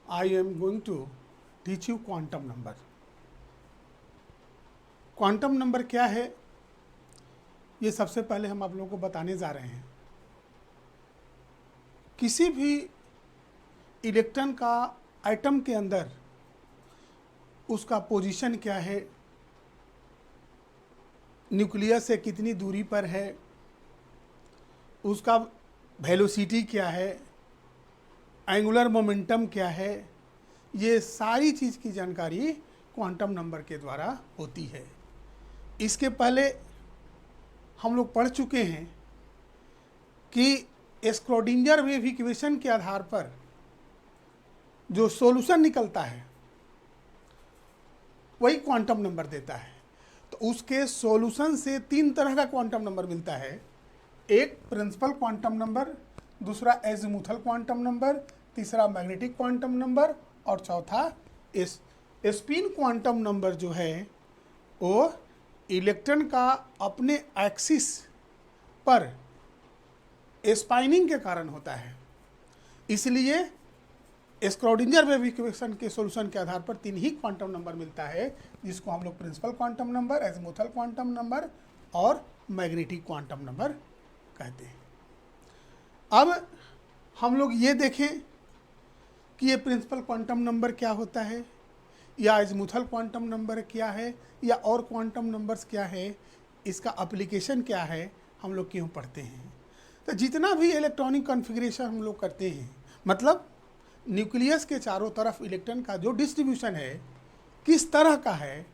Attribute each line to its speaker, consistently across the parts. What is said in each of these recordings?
Speaker 1: I am going to teach you quantum number. Quantum number क्या है, ये सबसे पहले हम आप लोगों को बताने जा रहे हैं। किसी भी इलेक्ट्रॉन का एटम के अंदर उसका पोजीशन क्या है, न्यूक्लियस से कितनी दूरी पर है, उसका वेलोसिटी क्या है, एंगुलर मोमेंटम क्या है, ये सारी चीज़ की जानकारी क्वांटम नंबर के द्वारा होती है। इसके पहले हम लोग पढ़ चुके हैं कि स्क्रोडिंगर वेव इक्वेशन के आधार पर जो सॉल्यूशन निकलता है वही क्वांटम नंबर देता है। तो उसके सॉल्यूशन से तीन तरह का क्वांटम नंबर मिलता है। एक प्रिंसिपल क्वांटम नंबर, दूसरा एजीमुथल क्वांटम नंबर, तीसरा मैग्नेटिक क्वांटम नंबर और चौथा स्पिन क्वांटम नंबर जो है वो इलेक्ट्रॉन का अपने एक्सिस पर स्पाइनिंग के कारण होता है। इसलिए स्क्रोडिंगर वेव इक्वेशन के सॉल्यूशन के आधार पर तीन ही क्वांटम नंबर मिलता है, जिसको हम लोग principal quantum number, azimuthal quantum number और मैग्नेटिक क्वांटम नंबर कहते हैं। अब हम लोग ये देखें कि ये प्रिंसिपल क्वांटम नंबर क्या होता है, या एजीमुथल क्वांटम नंबर क्या है, या और क्वांटम नंबर्स क्या है, इसका एप्लीकेशन क्या है, हम लोग क्यों पढ़ते हैं। तो जितना भी इलेक्ट्रॉनिक कॉन्फ़िगरेशन हम लोग करते हैं, मतलब न्यूक्लियस के चारों तरफ इलेक्ट्रॉन का जो डिस्ट्रीब्यूशन है, किस तरह का है,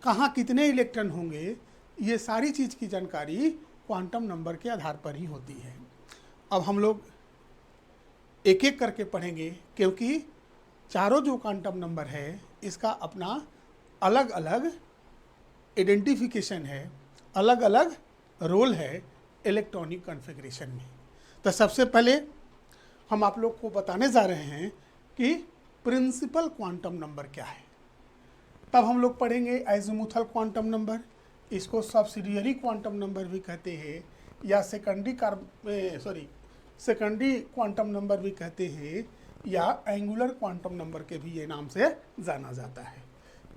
Speaker 1: कहाँ कितने इलेक्ट्रॉन होंगे, ये सारी चीज़ की जानकारी क्वांटम नंबर के आधार पर ही होती है। अब हम लोग एक एक करके पढ़ेंगे, क्योंकि चारों जो क्वांटम नंबर है इसका अपना अलग अलग आइडेंटिफिकेशन है, अलग अलग रोल है इलेक्ट्रॉनिक कॉन्फ़िगरेशन में। तो सबसे पहले हम आप लोग को बताने जा रहे हैं कि प्रिंसिपल क्वांटम नंबर क्या है। तब हम लोग पढ़ेंगे एजीमुथल क्वांटम नंबर, इसको सब्सिडियरी क्वांटम नंबर भी कहते हैं, या सेकेंडरी क्वांटम नंबर भी कहते हैं, या एंगुलर क्वांटम नंबर के भी ये नाम से जाना जाता है।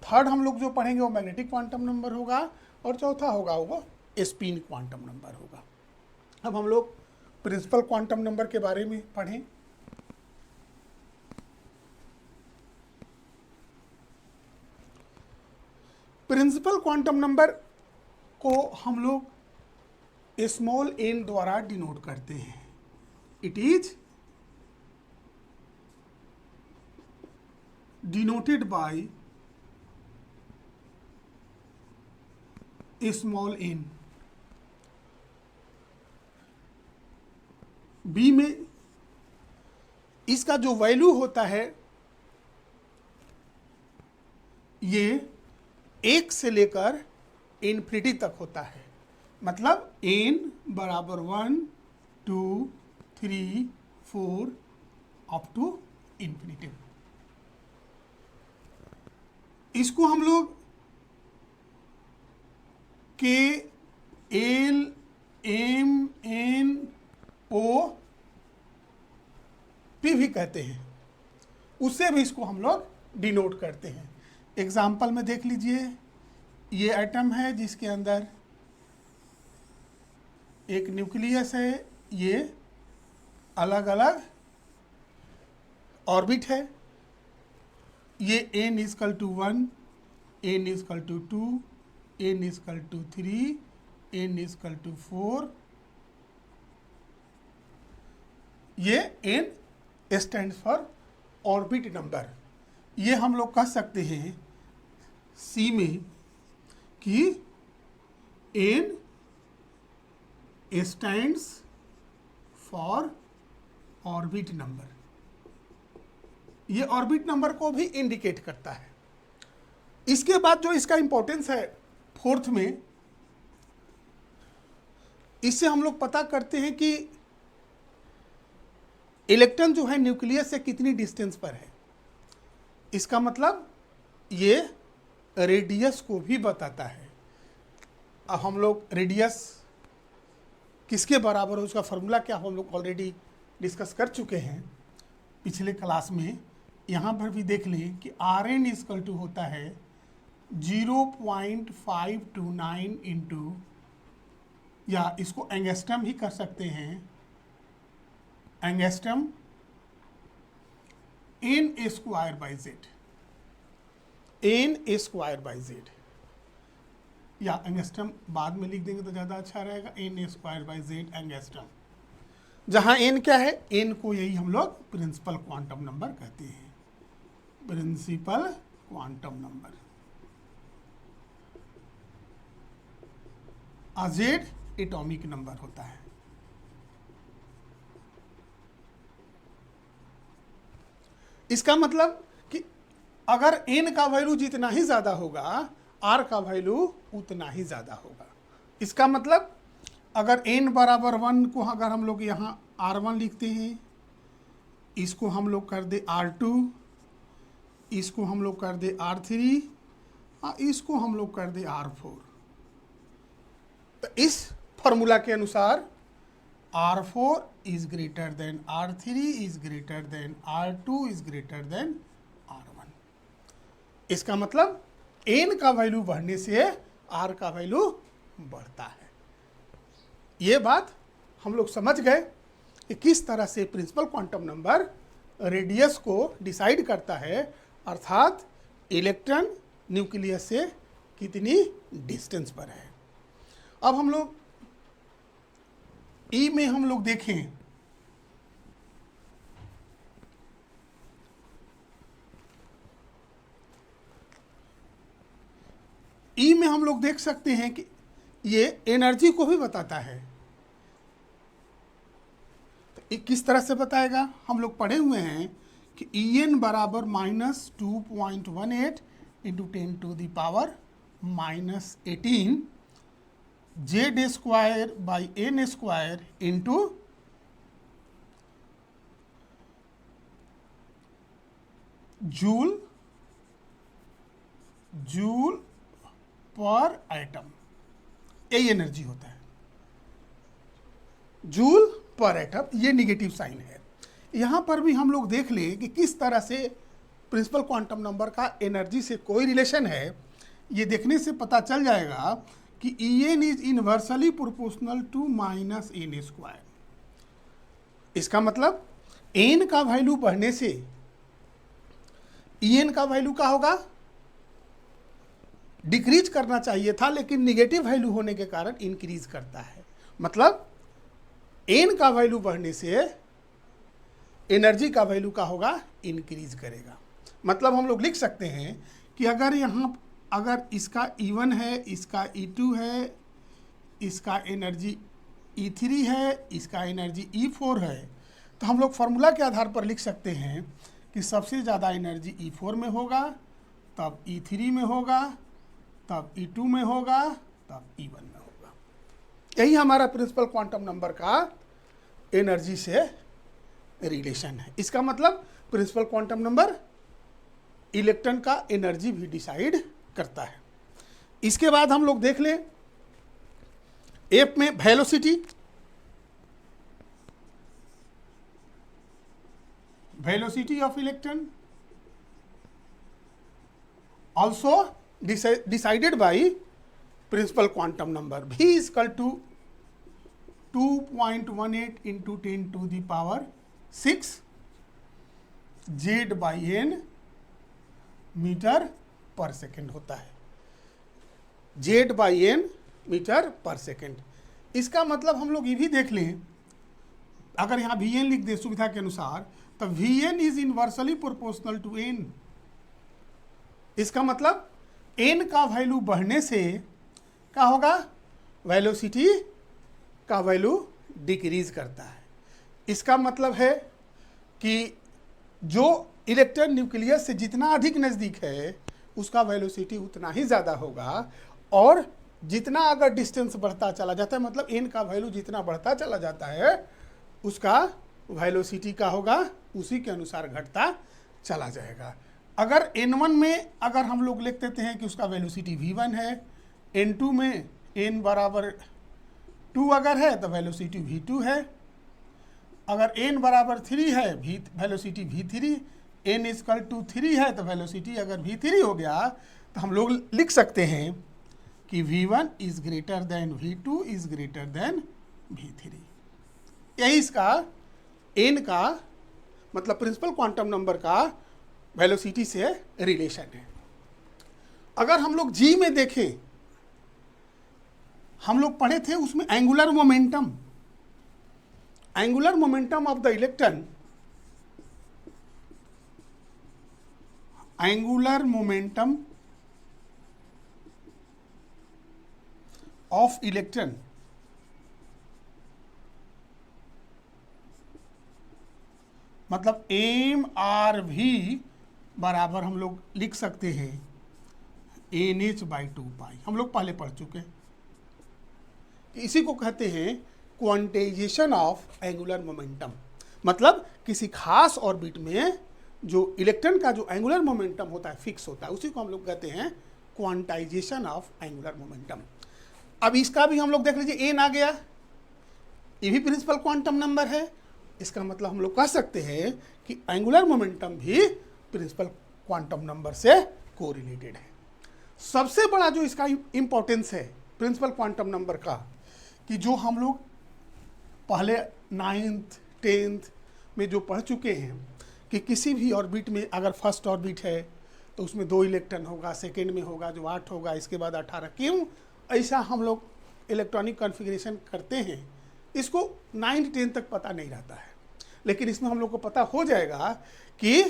Speaker 1: थर्ड हम लोग जो पढ़ेंगे वो मैग्नेटिक क्वांटम नंबर होगा, और चौथा होगा वो स्पिन क्वांटम नंबर होगा। अब हम लोग प्रिंसिपल क्वांटम नंबर के बारे में पढ़ें। प्रिंसिपल क्वांटम नंबर को हम लोग स्मॉल n द्वारा डिनोट करते हैं। It is denoted by small n। बी में इसका जो वैल्यू होता है ये 1 से लेकर इन्फिनिटी तक होता है। मतलब n बराबर 1, 2, 3, 4 अप टू इन्फिनिटी। इसको हम लोग K L M N O P भी कहते हैं, उससे भी इसको हम लोग डिनोट करते हैं। एग्जाम्पल में देख लीजिए, ये एटम है जिसके अंदर एक न्यूक्लियस है, ये अलग अलग ऑर्बिट है। ये n equal to 1, n equal to 2, n equal to 3, n equal to 4। ये n stand for orbit number. ये हम लोग कह सकते हैं C में कि n stands for orbit number. ये ऑर्बिट नंबर को भी इंडिकेट करता है। इसके बाद जो इसका इंपॉर्टेंस है फोर्थ में, इससे हम लोग पता करते हैं कि इलेक्ट्रॉन जो है न्यूक्लियस से कितनी डिस्टेंस पर है। इसका मतलब ये रेडियस को भी बताता है। अब हम लोग रेडियस किसके बराबर है, उसका फॉर्मूला क्या हम लोग ऑलरेडी डिस्कस कर चुके हैं पिछले क्लास में, यहाँ पर भी देख लें कि आर एन इजकल टू होता है 0.529 इंटू, या इसको एंगस्ट्रम ही कर सकते हैं, angstrom N square by Z, N square by Z, या एंगस्ट्रम बाद में लिख देंगे तो ज़्यादा अच्छा रहेगा, N square by Z angstrom, जहाँ एन क्या है, एन को यही हम लोग प्रिंसिपल क्वांटम नंबर कहते हैं, principal quantum number. Z atomic number होता है। इसका मतलब कि अगर n का वैल्यू जितना ही ज़्यादा होगा, r का वैल्यू उतना ही ज़्यादा होगा। इसका मतलब अगर n बराबर 1 को अगर हम लोग यहाँ r1 लिखते हैं, इसको हम लोग कर दे r2, इसको हम लोग कर दे r3, और इसको हम लोग कर दे r4, तो इस फॉर्मूला के अनुसार R4 is greater than R3 is greater than R2 is greater than R1। इसका मतलब n का वैल्यू बढ़ने से R का वैल्यू बढ़ता है। ये बात हम लोग समझ गए कि किस तरह से प्रिंसिपल क्वांटम नंबर रेडियस को डिसाइड करता है, अर्थात इलेक्ट्रॉन न्यूक्लियस से कितनी डिस्टेंस पर है। अब हम लोग ई में हम लोग देखें, ई में हम लोग देख सकते हैं कि ये एनर्जी को भी बताता है। तो ये किस तरह से बताएगा, हम लोग पढ़े हुए हैं कि ई एन बराबर -2.18 into 10 to the power -18 Z square by N square into joule पर एटम, यही एनर्जी होता है, जूल पर एटम। ये निगेटिव साइन है। यहाँ पर भी हम लोग देख लें कि किस तरह से प्रिंसिपल क्वांटम नंबर का एनर्जी से कोई रिलेशन है। ये देखने से पता चल जाएगा कि E N is inversely proportional to minus N square. इसका मतलब एन का वैल्यू बढ़ने से ई एन का वैल्यू क्या होगा, डिक्रीज करना चाहिए था, लेकिन निगेटिव वैल्यू होने के कारण इंक्रीज करता है। मतलब एन का वैल्यू बढ़ने से एनर्जी का वैल्यू क्या होगा, इंक्रीज करेगा। मतलब हम लोग लिख सकते हैं कि अगर यहाँ अगर इसका E1 है, इसका E2 है, इसका एनर्जी E3 है, इसका एनर्जी E4 है, तो हम लोग फार्मूला के आधार पर लिख सकते हैं कि सबसे ज़्यादा एनर्जी E4 में होगा, तब E3 में होगा, तब E2 में होगा, तब E1 में होगा। यही हमारा प्रिंसिपल क्वांटम नंबर का एनर्जी से रिलेशन है। इसका मतलब प्रिंसिपल क्वांटम नंबर इलेक्ट्रॉन का एनर्जी भी डिसाइड करता है। इसके बाद हम लोग देख लें एफ में velocity. Velocity of electron also decided by principal quantum number v is equal to 2.18 into 10 to the power 6 z by n metre पर सेकेंड होता है, z by n मीटर पर सेकेंड। इसका मतलब हम लोग ये भी देख लें, अगर यहाँ वी एन लिख दे सुविधा के अनुसार, तो V N is inversely proportional to N. इसका मतलब एन का वैल्यू बढ़ने से क्या होगा, वेलोसिटी का वैल्यू डिक्रीज करता है। इसका मतलब है कि जो इलेक्ट्रॉन न्यूक्लियस से जितना अधिक नज़दीक है उसका वेलोसिटी उतना ही ज़्यादा होगा, और जितना अगर डिस्टेंस बढ़ता चला जाता है, मतलब एन का वैल्यू जितना बढ़ता चला जाता है उसका वेलोसिटी का होगा उसी के अनुसार घटता चला जाएगा। अगर n1 में अगर हम लोग लिख देते हैं कि उसका वेलोसिटी v1 है, n2 में n बराबर 2 अगर है तो वेलोसिटी v2 है, अगर n बराबर 3 है velocity v3, n equal to 3 है तो वेलोसिटी अगर v3 हो गया तो हम लोग लिख सकते हैं कि v1 is greater than v2 is greater than v3। यही इसका n का मतलब प्रिंसिपल क्वांटम नंबर का वेलोसिटी से रिलेशन है। अगर हम लोग g में देखें, हम लोग पढ़े थे उसमें angular momentum of the electron, angular momentum of electron मतलब एम आर भी बराबर हम लोग लिख सकते हैं NH/2 हम लोग पहले पढ़ चुके हैं। इसी को कहते हैं क्वांटाइजेशन ऑफ एंगुलर मोमेंटम, मतलब किसी खास ऑर्बिट में जो इलेक्ट्रॉन का जो एंगुलर मोमेंटम होता है फिक्स होता है, उसी को हम लोग कहते हैं क्वांटाइजेशन ऑफ एंगुलर मोमेंटम। अब इसका भी हम लोग देख लीजिए n आ गया, ये भी प्रिंसिपल क्वांटम नंबर है। इसका मतलब हम लोग कह सकते हैं कि एंगुलर मोमेंटम भी प्रिंसिपल क्वांटम नंबर से कोरिलेटेड है। सबसे बड़ा जो इसका इंपॉर्टेंस है प्रिंसिपल क्वांटम नंबर का, कि जो हम लोग पहले 9th 10th में जो पढ़ चुके हैं कि किसी भी ऑर्बिट में अगर फर्स्ट ऑर्बिट है तो उसमें 2 इलेक्ट्रॉन होगा, सेकेंड में होगा जो 8 होगा, इसके बाद 18। क्यों ऐसा हम लोग इलेक्ट्रॉनिक कॉन्फ़िगरेशन करते हैं, इसको 9th 10th तक पता नहीं रहता है, लेकिन इसमें हम लोग को पता हो जाएगा कि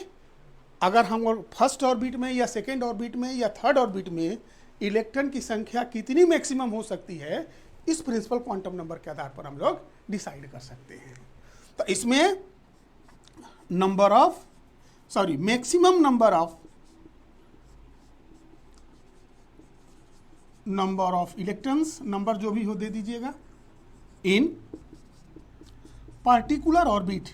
Speaker 1: अगर हम लोग फर्स्ट ऑर्बिट में या सेकेंड ऑर्बिट में या थर्ड ऑर्बिट में इलेक्ट्रॉन की संख्या कितनी मैक्सिमम हो सकती है, इस प्रिंसिपल क्वांटम नंबर के आधार पर हम लोग डिसाइड कर सकते हैं। तो इसमें maximum number of electrons, number जो भी हो दे दीजिएगा, इन पार्टिकुलर ऑर्बिट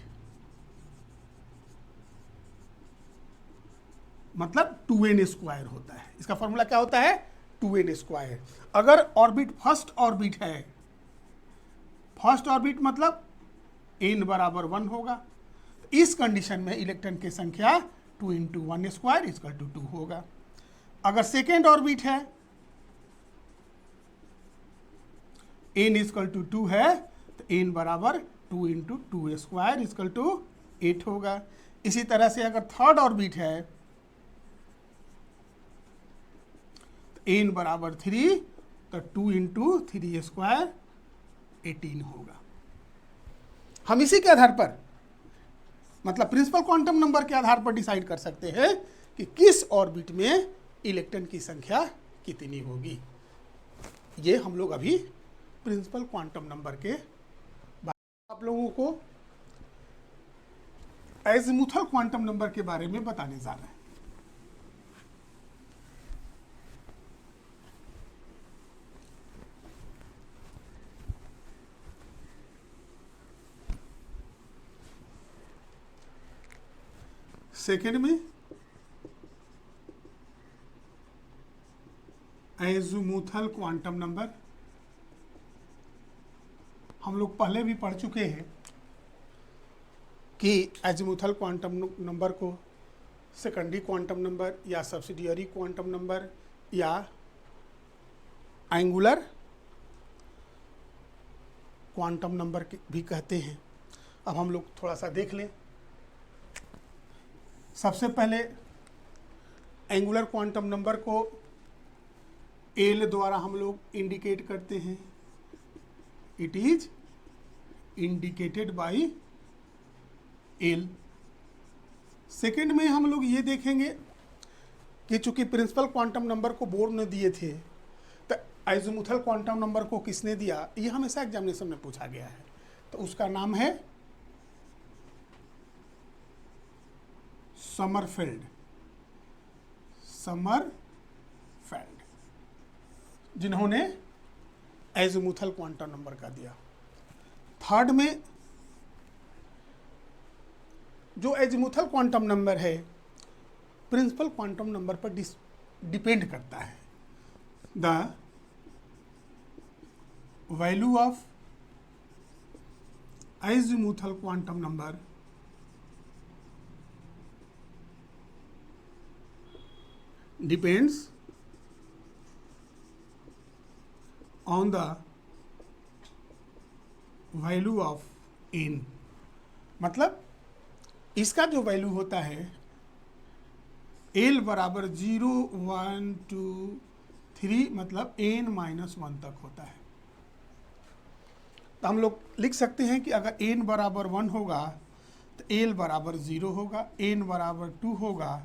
Speaker 1: मतलब 2n² होता है। इसका फॉर्मूला क्या होता है 2n²। अगर ऑर्बिट फर्स्ट ऑर्बिट है, फर्स्ट ऑर्बिट मतलब n बराबर 1 होगा, इस कंडीशन में इलेक्ट्रॉन की संख्या 2 × 1² = 2 होगा। अगर सेकेंड ऑर्बिट है, n = 2 है तो n बराबर 2 × 2² = 8 होगा। इसी तरह से अगर थर्ड ऑर्बिट है तो n बराबर 3 तो 2 × 3² 18 होगा। हम इसी के आधार पर मतलब प्रिंसिपल क्वांटम नंबर के आधार पर डिसाइड कर सकते हैं कि किस ऑर्बिट में इलेक्ट्रॉन की संख्या कितनी होगी। ये हम लोग अभी प्रिंसिपल क्वांटम नंबर के बारे में आप लोगों को एज़िमुथल क्वांटम नंबर के बारे में बताने जा रहे हैं। सेकेंड में एज़िमुथल क्वांटम नंबर हम लोग पहले भी पढ़ चुके हैं कि एज़िमुथल क्वांटम नंबर को सेकेंडरी क्वांटम नंबर या सब्सिडियरी क्वांटम नंबर या एंगुलर क्वांटम नंबर भी कहते हैं। अब हम लोग थोड़ा सा देख लें। सबसे पहले एंगुलर क्वांटम नंबर को एल द्वारा हम लोग इंडिकेट करते हैं। It is indicated by L. Second में हम लोग ये देखेंगे कि चूंकि प्रिंसिपल क्वांटम नंबर को बोर्ड ने दिए थे, तो एज़िमुथल क्वांटम नंबर को किसने दिया, ये हमेशा एग्जामिनेशन में पूछा गया है। तो उसका नाम है समरफेल्ड, जिन्होंने एज़िमुथल क्वांटम नंबर का दिया। थर्ड में जो एज़िमुथल क्वांटम नंबर है प्रिंसिपल क्वांटम नंबर पर डिपेंड करता है। The value of azimuthal quantum number depends on the value of N. मतलब इसका जो वैल्यू होता है एल बराबर 0, 1, 2, 3 मतलब n माइनस 1 तक होता है। तो हम लोग लिख सकते हैं कि अगर n बराबर 1 होगा तो l बराबर 0 होगा, n बराबर 2 होगा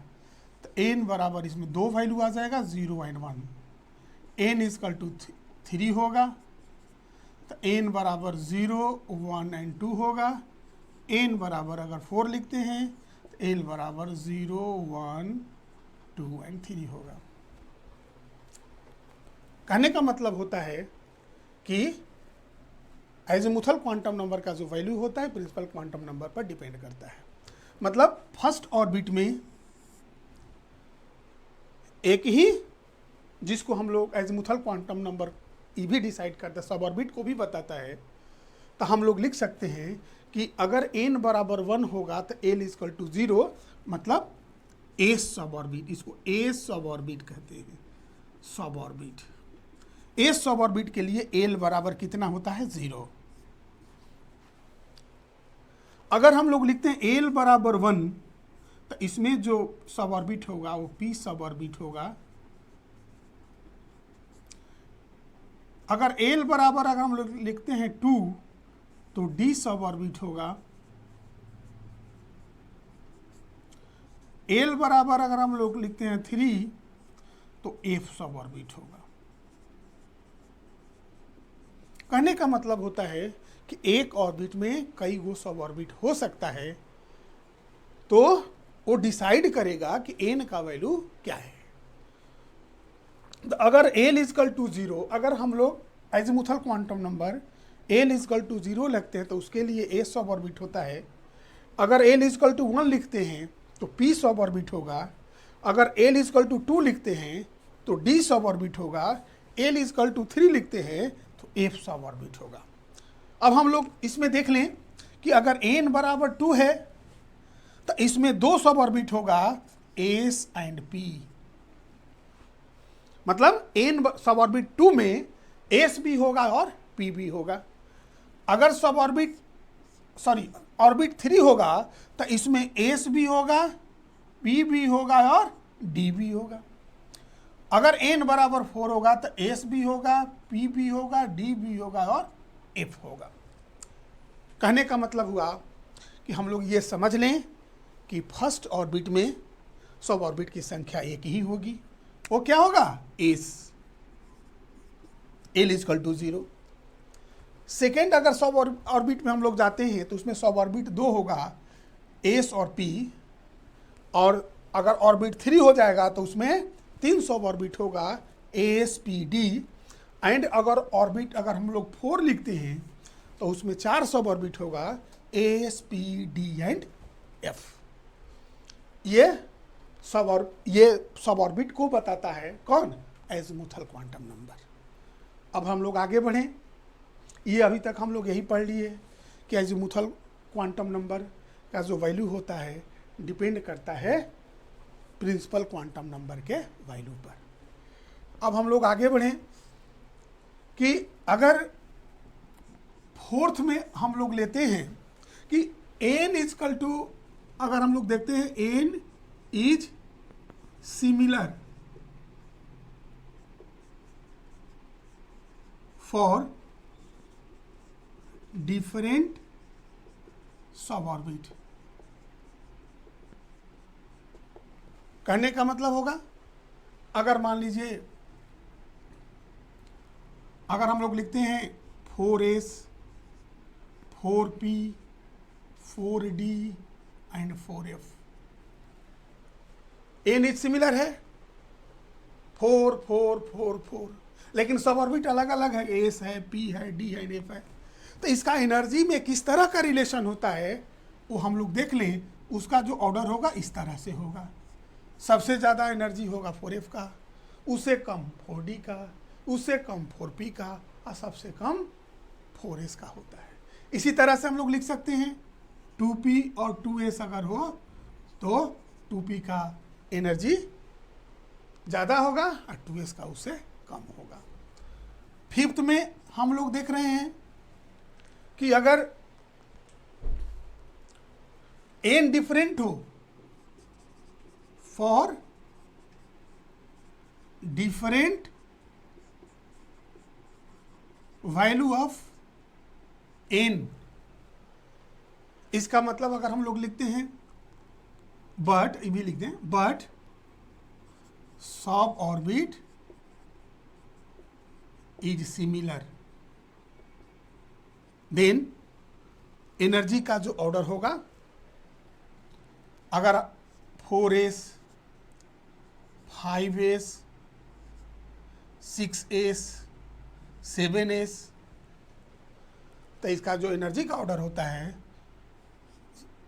Speaker 1: तो n बराबर इसमें दो वैल्यू आ जाएगा 0 एंड 1, n इजकल टू 3 होगा तो n बराबर 0, 1 एंड 2 होगा, n बराबर अगर 4 लिखते हैं तो l बराबर 0, 1, 2 एंड 3 होगा। कहने का मतलब होता है कि एजिमुथल क्वांटम नंबर का जो वैल्यू होता है प्रिंसिपल क्वांटम नंबर पर डिपेंड करता है। मतलब फर्स्ट ऑर्बिट में एक ही, जिसको हम लोग एजिमुथल क्वांटम नंबर ये भी डिसाइड करता है, सब ऑर्बिट को भी बताता है। तो हम लोग लिख सकते हैं कि अगर n बराबर 1 होगा तो l इजकल टू 0 मतलब ए सब ऑर्बिट, इसको ए सब ऑर्बिट कहते हैं। सब ऑर्बिट, ए सब ऑर्बिट के लिए l बराबर कितना होता है 0। अगर हम लोग लिखते हैं l बराबर 1 तो इसमें जो सब ऑर्बिट होगा वो p सब ऑर्बिट होगा। अगर l बराबर अगर हम लोग लिखते हैं 2 तो d सब ऑर्बिट होगा। l बराबर अगर हम लोग लिखते हैं 3 तो f सब ऑर्बिट होगा। कहने का मतलब होता है कि एक ऑर्बिट में कई गो सब ऑर्बिट हो सकता है, तो वो डिसाइड करेगा कि n का वैल्यू क्या है। तो अगर l इजकल टू 0, अगर हम लोग azimuthal quantum number l equal to 0 लगते हैं तो उसके लिए a सब ऑर्बिट होता है। अगर l इजकल टू 1 लिखते हैं तो p सब ऑर्बिट होगा। अगर l इजकल टू 2 लिखते हैं तो d सब ऑर्बिट होगा। l इजकल टू 3 लिखते हैं तो f सब ऑर्बिट होगा। अब हम लोग इसमें देख लें कि अगर n बराबर 2 है तो इसमें दो सब ऑर्बिट होगा s एंड p। मतलब n सब ऑर्बिट 2 में s भी होगा और p भी होगा। अगर सब ऑर्बिट ऑर्बिट 3 होगा तो इसमें s भी होगा, p भी होगा और d भी होगा। अगर n बराबर 4 होगा तो s भी होगा, p भी होगा, d भी होगा और f होगा। कहने का मतलब हुआ कि हम लोग ये समझ लें कि फर्स्ट ऑर्बिट में सब ऑर्बिट की संख्या एक ही होगी। वो क्या होगा? s, l equal to 0। Second अगर सब ऑर्बिट में हम लोग जाते हैं तो उसमें सब ऑर्बिट 2 होगा, s और p। और अगर ऑर्बिट 3 हो जाएगा तो उसमें 3 सब ऑर्बिट होगा, as, p, d। एंड अगर ऑर्बिट अगर हम लोग 4 लिखते हैं तो उसमें 4 सब ऑर्बिट होगा, as, p, d and f। ये सब ऑर्बिट को बताता है कौन? Azimuthal quantum number. अब हम लोग आगे बढ़ें। ये अभी तक हम लोग यही पढ़ लिए कि एजिमुथल क्वांटम नंबर का जो वैल्यू होता है डिपेंड करता है प्रिंसिपल क्वांटम नंबर के वैल्यू पर। अब हम लोग आगे बढ़ें कि अगर फोर्थ में हम लोग लेते हैं कि n इजकल टू, अगर हम लोग देखते हैं n is similar for different सब ऑर्बिट। कहने का मतलब होगा अगर मान लीजिए अगर हम लोग लिखते हैं 4s, 4p, 4d and 4f, n is similar है 4, 4, 4, 4, लेकिन सब ऑर्बिट अलग अलग है, s है, p है, d है, f है। तो इसका एनर्जी में किस तरह का रिलेशन होता है वो हम लोग देख लें। उसका जो ऑर्डर होगा इस तरह से होगा, सबसे ज़्यादा एनर्जी होगा 4f का, उससे कम 4d का, उससे कम 4p का और सबसे कम 4s का होता है। इसी तरह से हम लोग लिख सकते हैं 2p और 2s अगर हो तो 2p का एनर्जी ज़्यादा होगा और 2s का उससे कम होगा। फिफ्थ में हम लोग देख रहे हैं कि अगर n डिफरेंट हो for different value of n, इसका मतलब अगर हम लोग लिखते हैं बट, ये भी लिख दें, but sub orbit is similar, then energy का जो ऑर्डर होगा, अगर 4s, 5s, 6s, 7s, तो इसका जो एनर्जी का ऑर्डर होता है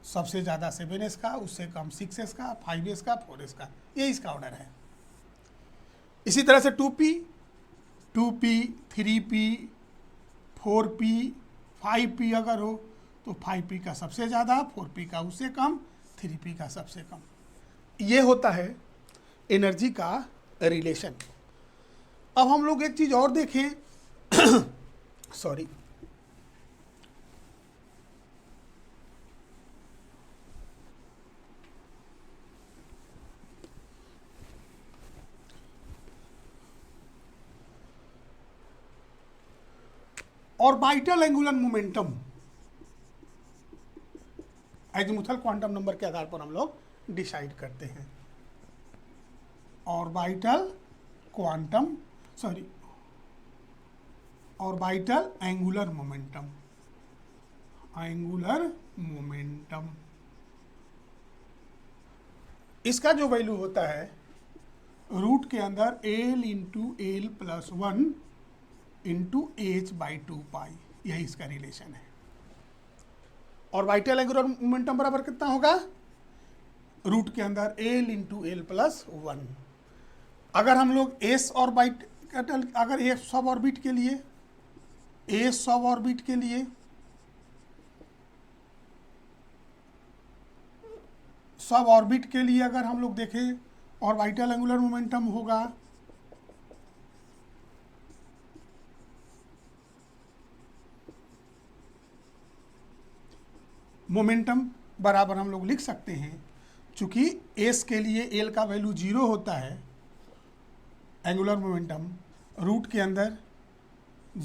Speaker 1: सबसे ज़्यादा 7s का, उससे कम 6s का, 5s का, 4s का, ये इसका ऑर्डर है। इसी तरह से 2p, 3p, 4p, 5p अगर हो तो 5p का सबसे ज़्यादा, 4p का उससे कम, 3p का सबसे कम। ये होता है एनर्जी का रिलेशन। अब हम लोग एक चीज़ और देखें sorry, orbital angular momentum azimuthal quantum number के आधार पर हम लोग डिसाइड करते हैं। ऑर्बिटल एंगुलर मोमेंटम, इसका जो वैल्यू होता है रूट के अंदर l into L plus 1 into H by 2 यही इसका रिलेशन है। ऑर्बिटल एंगुलर मोमेंटम बराबर कितना होगा, रूट के अंदर l इंटू एल प्लस 1। अगर हम लोग s ऑर्बिटल, अगर एक सब ऑर्बिट के लिए, s सब ऑर्बिट के लिए अगर हम लोग देखें ऑर्बिटल एंगुलर मोमेंटम होगा मोमेंटम बराबर हम लोग लिख सकते हैं, चूंकि एस के लिए एल का वैल्यू 0 होता है, एंगुलर मोमेंटम रूट के अंदर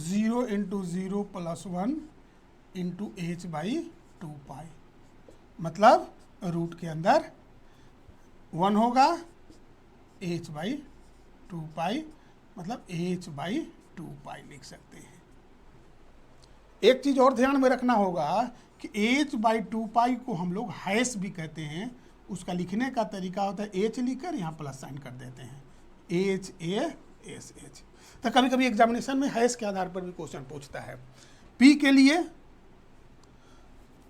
Speaker 1: 0 into 0 plus 1 into H by 2 मतलब रूट के अंदर 1 होगा, एच बाई 2 मतलब एच बाई 2 लिख सकते हैं। एक चीज़ और ध्यान में रखना होगा कि एच बाई 2 को हम लोग हैश भी कहते हैं। उसका लिखने का तरीका होता है एच लिखकर यहाँ प्लस साइन कर देते हैं, एच ए एस एच। तो कभी कभी एग्जामिनेशन में हैश के आधार पर भी क्वेश्चन पूछता है। पी के लिए,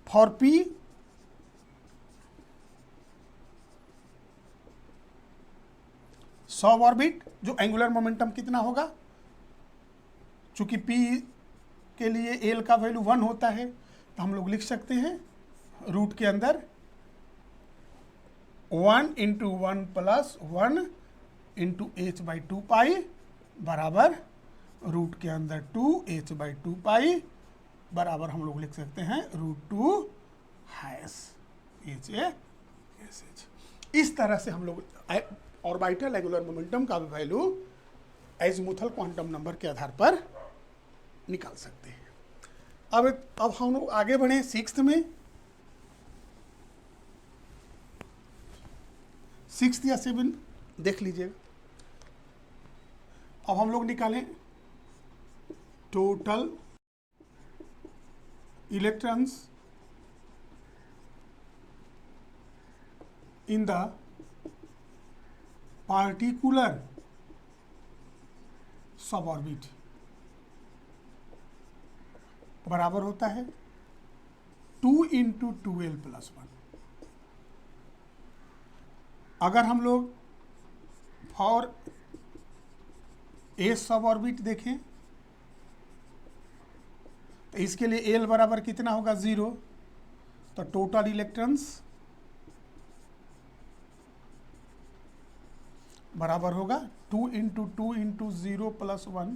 Speaker 1: फॉर पी सब ऑर्बिट जो एंगुलर मोमेंटम कितना होगा, चूंकि पी के लिए एल का वैल्यू 1 होता है तो हम लोग लिख सकते हैं रूट के अंदर 1 into 1 plus 1 into H by 2 बराबर रूट के अंदर 2 एच बाई 2 बराबर हम लोग लिख सकते हैं √2 hash H A S H. इस तरह से हम लोग ऑर्बिटल एंगुलर मोमेंटम का वैल्यू एजीमुथल क्वांटम नंबर के आधार पर निकाल सकते हैं। अब हम लोग आगे बढ़े सिक्स्थ में। सिक्स्थ या 7 देख लीजिएगा। अब हम लोग निकालें total electrons in the particular सब ऑर्बिट बराबर होता है 2 इंटू 2l प्लस 1। अगर हम लोग फॉर ए सब ऑर्बिट देखें तो इसके लिए l बराबर कितना होगा 0, तो टोटल इलेक्ट्रॉन्स बराबर होगा 2 इंटू 2 इंटू 0 प्लस 1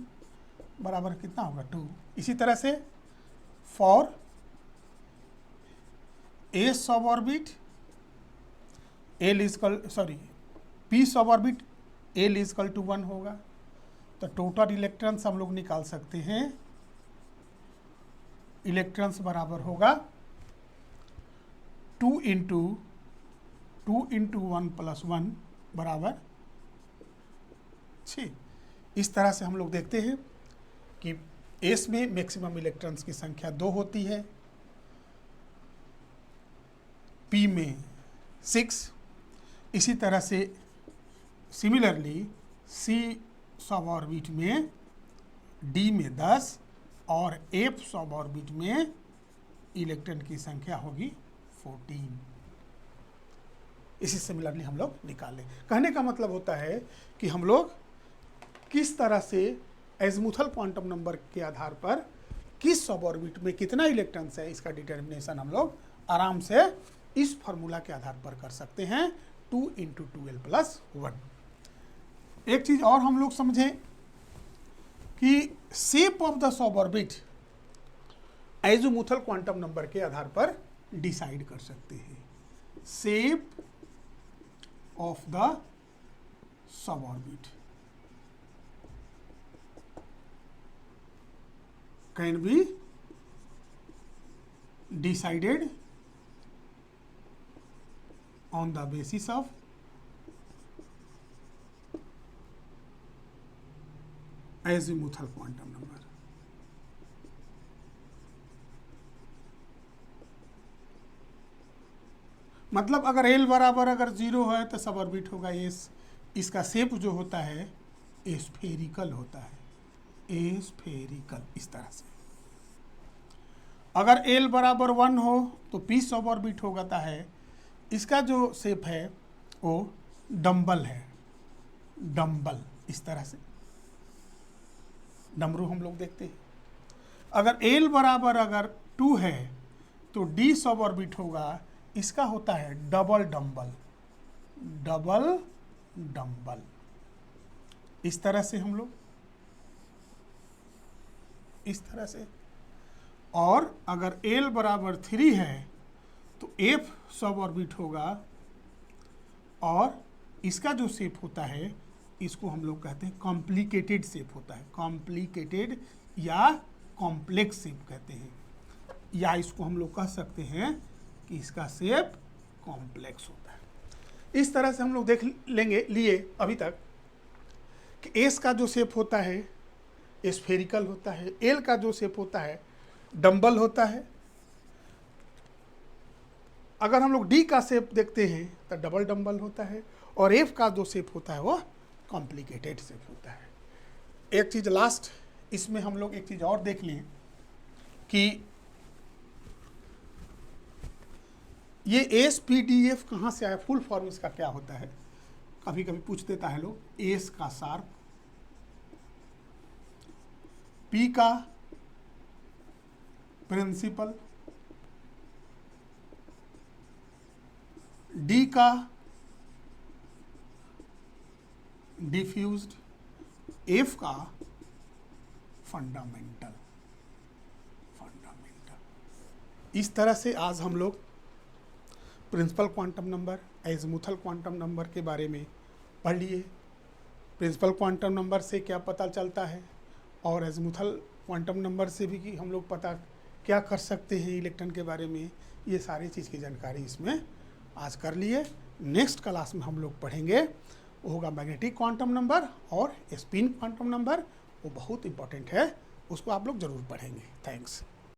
Speaker 1: बराबर कितना होगा 2। इसी तरह से फॉर ए सब ऑर्बिट एल इजकल पी सब ऑर्बिट एल इजकल टू 1 होगा। तो टोटल इलेक्ट्रॉन्स हम लोग निकाल सकते हैं। इलेक्ट्रॉन्स बराबर होगा 2 इंटू 1 प्लस 1 बराबर 6। इस तरह से हम लोग देखते हैं कि एस में मैक्सिमम इलेक्ट्रॉन्स की संख्या 2 होती है, पी में 6, इसी तरह से सिमिलरली सी सब ऑर्बिट में, डी में 10 और एफ सब ऑर्बिट में इलेक्ट्रॉन की संख्या होगी 14। इसी सिमिलरली हम लोग निकालें। कहने का मतलब होता है कि हम लोग किस तरह से एज़मुथल क्वांटम नंबर के आधार पर किस सब ऑर्बिट में कितना इलेक्ट्रॉन्स है, इसका डिटर्मिनेशन हम लोग आराम से इस फॉर्मूला के आधार पर कर सकते हैं 2 इंटू 2l प्लस 1। एक चीज और हम लोग समझें कि shape of the sub orbit azimuthal quantum number के आधार पर डिसाइड कर सकते हैं। Shape of the sub orbit can be decided on the basis of azimuthal quantum number। मतलब अगर एल बराबर अगर 0 है तो सब ऑर्बिट होगा एस। इसका शेप जो होता है स्फेरिकल होता है, स्फेरिकल इस तरह से। अगर एल बराबर 1 हो तो पी सब ऑर्बिट होता है, इसका जो शेप है वो डम्बल है, डम्बल इस तरह से डमरू हम लोग देखते हैं। अगर एल बराबर अगर 2 है तो डी सब ऑर्बिट होगा, इसका होता है डबल डम्बल, डबल डम्बल इस तरह से हम लोग इस तरह से। और अगर एल बराबर 3 है तो एफ सब ऑर्बिट होगा और इसका जो शेप होता है इसको हम लोग कहते हैं कॉम्प्लिकेटेड शेप होता है, कॉम्प्लिकेटेड या कॉम्प्लेक्स शेप कहते हैं, या इसको हम लोग कह सकते हैं कि इसका शेप कॉम्प्लेक्स होता है। इस तरह से हम लोग देख लिए अभी तक कि एस का जो शेप होता है स्फेरिकल होता है, एल का जो शेप होता है डम्बल होता है। अगर हम लोग डी का शेप देखते हैं तो डबल डम्बल होता है, और एफ का जो शेप होता है वो कॉम्प्लिकेटेड शेप होता है। एक चीज़ लास्ट इसमें हम लोग एक चीज़ और देख लें कि ये एस पी डी एफ कहाँ से आया, फुल फॉर्म इसका क्या होता है। कभी कभी पूछ देता है लोग, एस का शार्प, पी का प्रिंसिपल, डी का डिफ्यूज्ड, एफ का फंडामेंटल। इस तरह से आज हम लोग principal quantum number, azimuthal quantum number के बारे में पढ़ लिए। प्रिंसिपल क्वांटम नंबर से क्या पता चलता है और एज़मुथल क्वांटम नंबर से भी कि हम लोग पता क्या कर सकते हैं इलेक्ट्रॉन के बारे में, ये सारी चीज़ की जानकारी इसमें आज कर लिए। नेक्स्ट क्लास में हम लोग पढ़ेंगे, वो होगा मैग्नेटिक क्वांटम नंबर और स्पिन क्वांटम नंबर। वो बहुत इंपॉर्टेंट है, उसको आप लोग ज़रूर पढ़ेंगे। थैंक्स।